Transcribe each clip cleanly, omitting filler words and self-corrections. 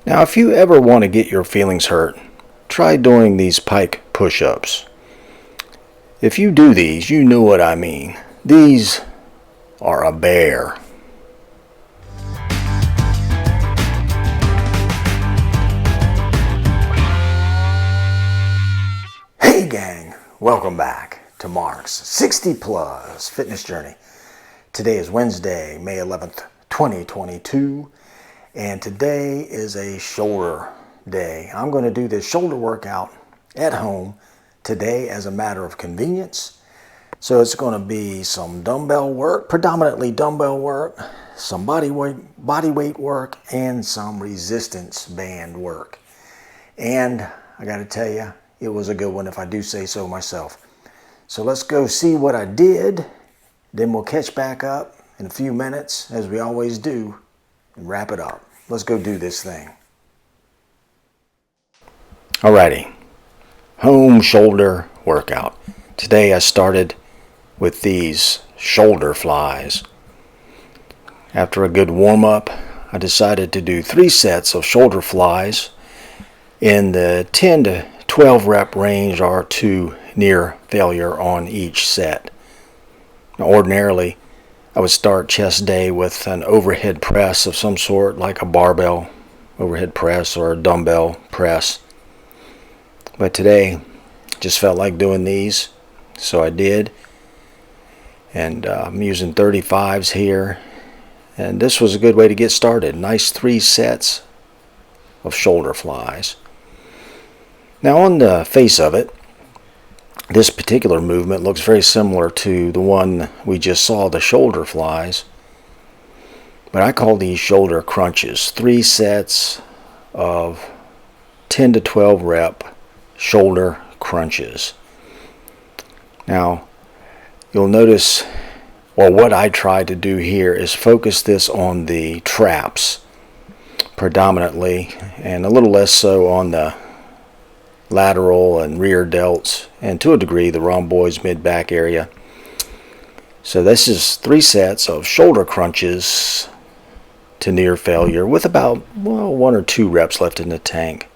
Now, if you ever want to get your feelings hurt, try doing these pike push-ups. If you do these, you know what I mean. These are a bear. Hey gang, welcome back to Mark's 60 Plus Fitness Journey. Today is Wednesday, May 11th, 2022, and today is a shoulder day. I'm going to do this shoulder workout at home today as a matter of convenience. So it's going to be some dumbbell work, predominantly dumbbell work, some body weight work, and some resistance band work. And I got to tell you, it was a good one if I do say so myself. So let's go see what I did. Then we'll catch back up in a few minutes, as we always do, and wrap it up. Let's go do this thing. Alrighty, home shoulder workout. Today I started with these shoulder flies. After a good warm-up, I decided to do 3 sets of shoulder flies in the 10 to 12 rep range or to near failure on each set. Now, ordinarily, I would start chest day with an overhead press of some sort, like a barbell overhead press or a dumbbell press. But today, just felt like doing these, so I did. And I'm using 35s here. And this was a good way to get started. Nice 3 sets of shoulder flies. Now, on the face of it, this particular movement looks very similar to the one we just saw, the shoulder flies. But I call these shoulder crunches. 3 sets of 10 to 12 rep shoulder crunches. Now, you'll notice, or what I try to do here is focus this on the traps predominantly, and a little less so on the lateral and rear delts, and to a degree the rhomboids mid-back area. So this is 3 sets of shoulder crunches to near failure with about 1 or 2 reps left in the tank.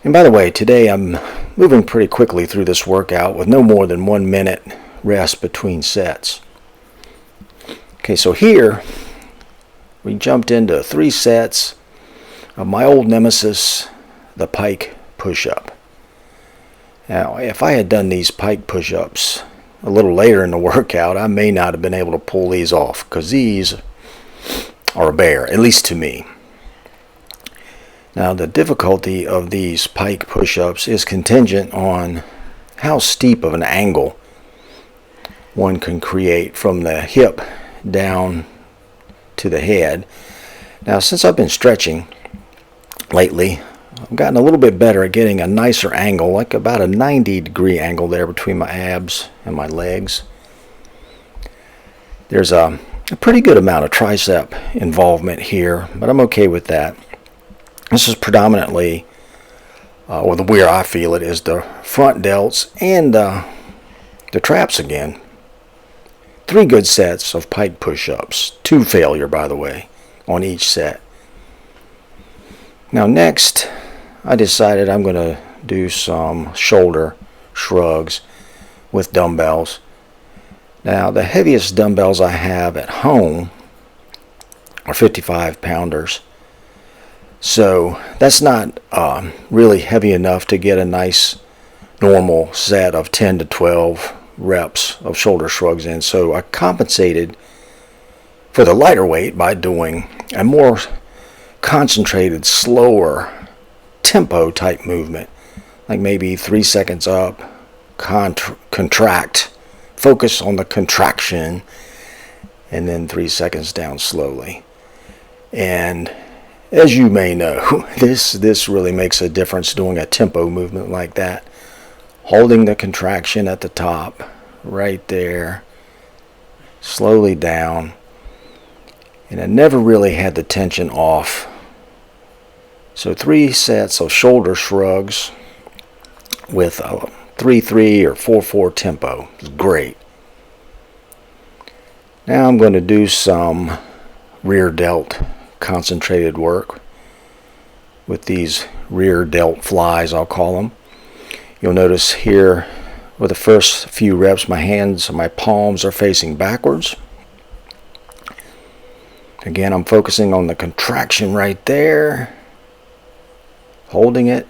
And by the way, today I'm moving pretty quickly through this workout with no more than 1 minute rest between sets. Okay, so here we jumped into 3 sets of my old nemesis, the pike push-up. Now, if I had done these pike push-ups a little later in the workout, I may not have been able to pull these off, because these are a bear, at least to me. Now, the difficulty of these pike push-ups is contingent on how steep of an angle one can create from the hip down to the head. Now, since I've been stretching lately, I've gotten a little bit better at getting a nicer angle, like about a 90-degree angle there between my abs and my legs. There's a pretty good amount of tricep involvement here, but I'm okay with that. This is predominantly, or the where I feel it, is the front delts and the traps again. 3 good sets of pike push-ups, 2 failure, by the way, on each set. Now next, I decided I'm going to do some shoulder shrugs with dumbbells. Now, the heaviest dumbbells I have at home are 55 pounders. So that's not really heavy enough to get a nice normal set of 10 to 12 reps of shoulder shrugs in. So I compensated for the lighter weight by doing a more concentrated, slower tempo type movement, like maybe 3 seconds up, contract, focus on the contraction, and then 3 seconds down slowly. And as you may know, this really makes a difference doing a tempo movement like that. Holding the contraction at the top, right there, slowly down, and I never really had the tension off. So 3 sets of shoulder shrugs with a 3-3 or 4-4 tempo. It's great. Now I'm going to do some rear delt concentrated work. with these rear delt flies, I'll call them. You'll notice here with the first few reps, my palms are facing backwards. Again, I'm focusing on the contraction right there, holding it.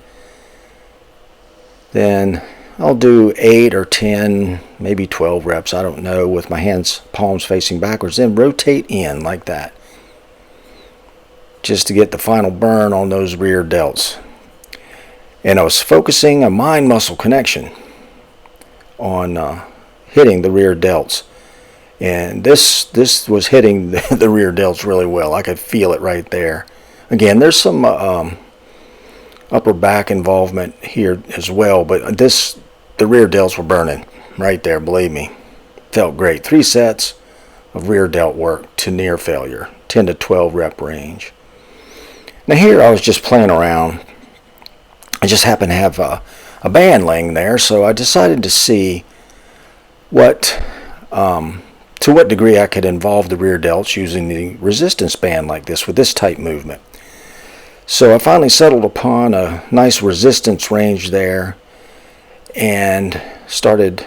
Then I'll do 8 or 10, maybe 12 reps, I don't know, with my palms facing backwards. Then rotate in like that, just to get the final burn on those rear delts. And I was focusing a mind muscle connection on hitting the rear delts. And this was hitting the rear delts really well. I could feel it right there. Again, there's some upper back involvement here as well, but the rear delts were burning right there, believe me. Felt great. 3 sets of rear delt work to near failure, 10 to 12 rep range. Now here I was just playing around. I just happened to have a band laying there, so I decided to see to what degree I could involve the rear delts using the resistance band like this with this type movement. So I finally settled upon a nice resistance range there and started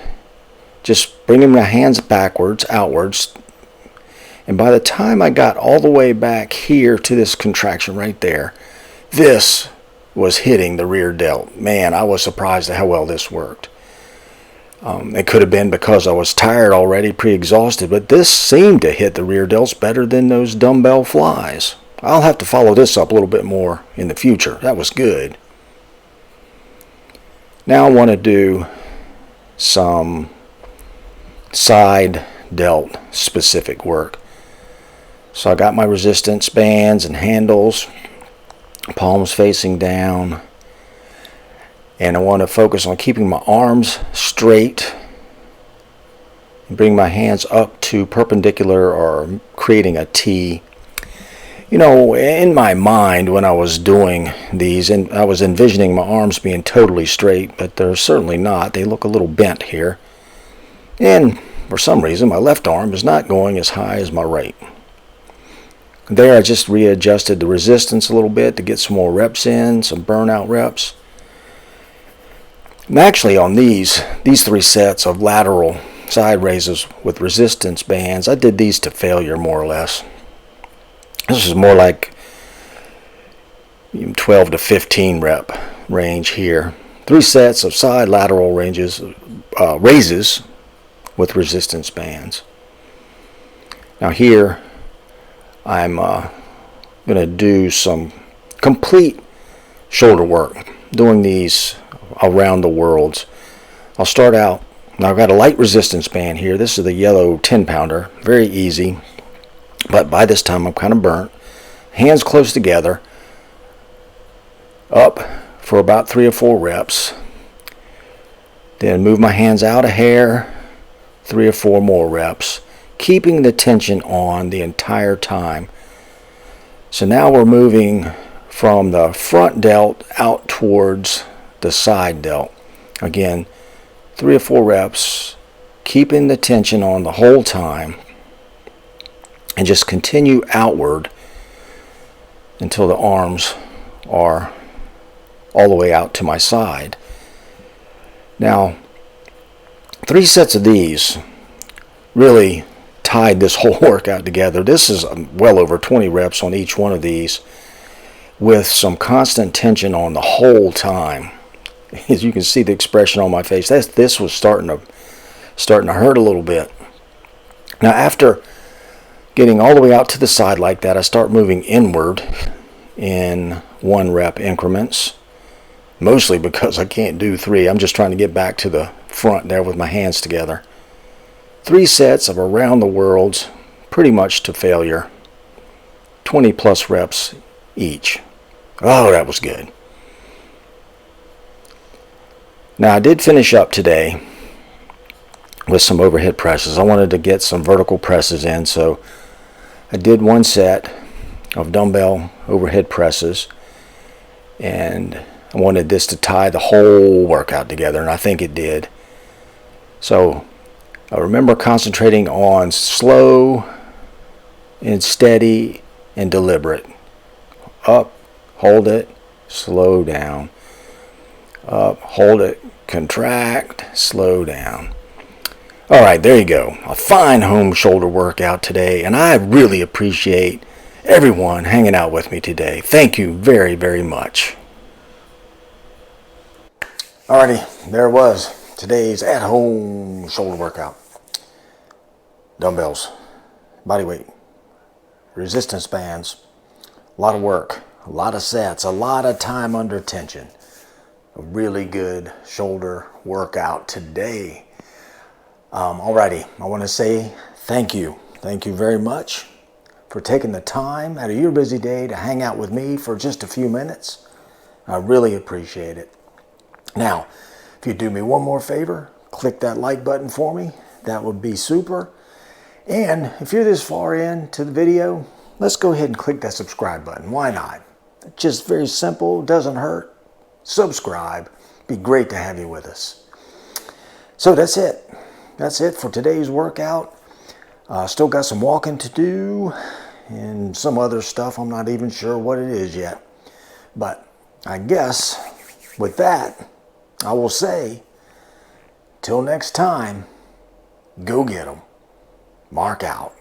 just bringing my hands backwards, outwards. And by the time I got all the way back here to this contraction right there, this was hitting the rear delt. Man, I was surprised at how well this worked. It could have been because I was tired already, pre-exhausted, but this seemed to hit the rear delts better than those dumbbell flies. I'll have to follow this up a little bit more in the future. That was good. Now I want to do some side delt specific work. So I got my resistance bands and handles, palms facing down. And I want to focus on keeping my arms straight and bring my hands up to perpendicular or creating a T. You know, in my mind when I was doing these, and I was envisioning my arms being totally straight, but they're certainly not. They look a little bent here. And for some reason, my left arm is not going as high as my right. There I just readjusted the resistance a little bit to get some more reps in, some burnout reps. And actually on these 3 sets of lateral side raises with resistance bands, I did these to failure more or less. This is more like 12 to 15 rep range here. 3 sets of side lateral raises with resistance bands. Now here I'm going to do some complete shoulder work, doing these around the worlds. I'll start out, now I've got a light resistance band here. This is the yellow 10-pounder, very easy, but by this time I'm kind of burnt. Hands close together, up for about 3 or 4 reps. Then move my hands out a hair, 3 or 4 more reps, keeping the tension on the entire time. So now we're moving from the front delt out towards the side delt. Again, 3 or 4 reps, keeping the tension on the whole time, and just continue outward until the arms are all the way out to my side. Now, 3 sets of these really tied this whole workout together. This is well over 20 reps on each one of these with some constant tension on the whole time. As you can see the expression on my face, this was starting to hurt a little bit. Now after getting all the way out to the side like that, I start moving inward in 1 rep increments, mostly because I can't do 3. I'm just trying to get back to the front there with my hands together. 3 sets of around the worlds, pretty much to failure, 20 plus reps each. Oh, that was good. Now I did finish up today with some overhead presses. I wanted to get some vertical presses in, so I did 1 set of dumbbell overhead presses, and I wanted this to tie the whole workout together, and I think it did. So I remember concentrating on slow and steady and deliberate. Up, hold it, slow down. Up, hold it, contract, slow down. All right, there you go. A fine home shoulder workout today, and I really appreciate everyone hanging out with me today. Thank you very, very much. Alrighty, there it was. Today's at-home shoulder workout. Dumbbells, bodyweight, resistance bands, a lot of work, a lot of sets, a lot of time under tension. A really good shoulder workout today. Alrighty, I want to say thank you. Thank you very much for taking the time out of your busy day to hang out with me for just a few minutes. I really appreciate it. Now, if you do me one more favor, click that like button for me. That would be super. And if you're this far into the video, let's go ahead and click that subscribe button. Why not? It's just very simple, doesn't hurt. Subscribe. Be great to have you with us. So that's it. That's it for today's workout. Still got some walking to do and some other stuff. I'm not even sure what it is yet. But I guess with that, I will say, till next time, go get 'em. Mark out.